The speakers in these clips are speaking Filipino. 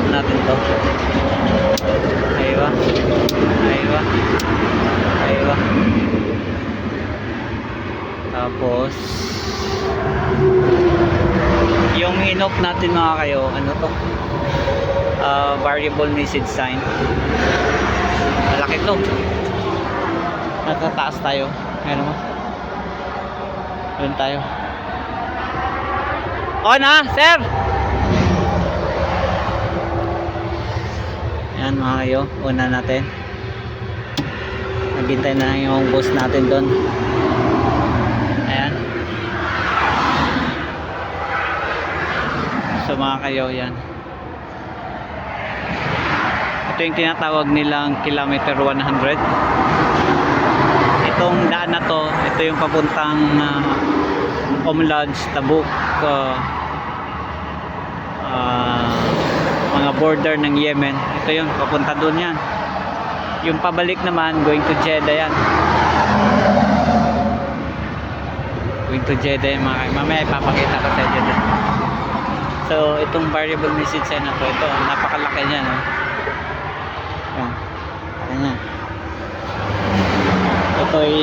natin to. Aywa. Aywa. Aywa. Tapos yung inoff natin mga kayo, ano to? Variable message sign. Malaki to. Natataas tayo. Ayan mo. Doon tayo. On na, sir! Ayan mga kayo, una natin. Naghintay na yung boss natin doon. Ayan. So mga kayo, yan. Ito yung tinatawag nilang kilometer 100. Itong daan na to, ito yung papuntang Lodge, Tabuk, mga border ng Yemen. Ito yung papunta doon yan. Yung pabalik naman going to Jeddah yan. Going to Jeddah yan mga kayo. Mamaya ipapakita ko sa Jeddah. So itong variable message sign na to, ito napakalaki niya, no? Yan. Ayan. Ito ay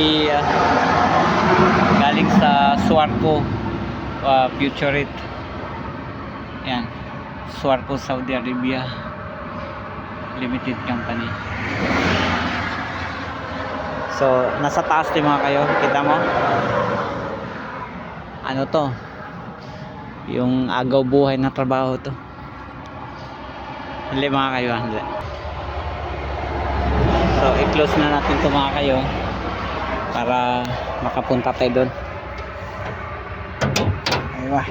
galing sa Swarco Futurite. Yan, Swarco Saudi Arabia Limited Company. So nasa taas din mga kayo, kita mo ano to, yung agaw buhay na trabaho to. Hindi mga kayo, hindi. So i-close na natin to mga kayo para makapunta tayo doon. Aywa.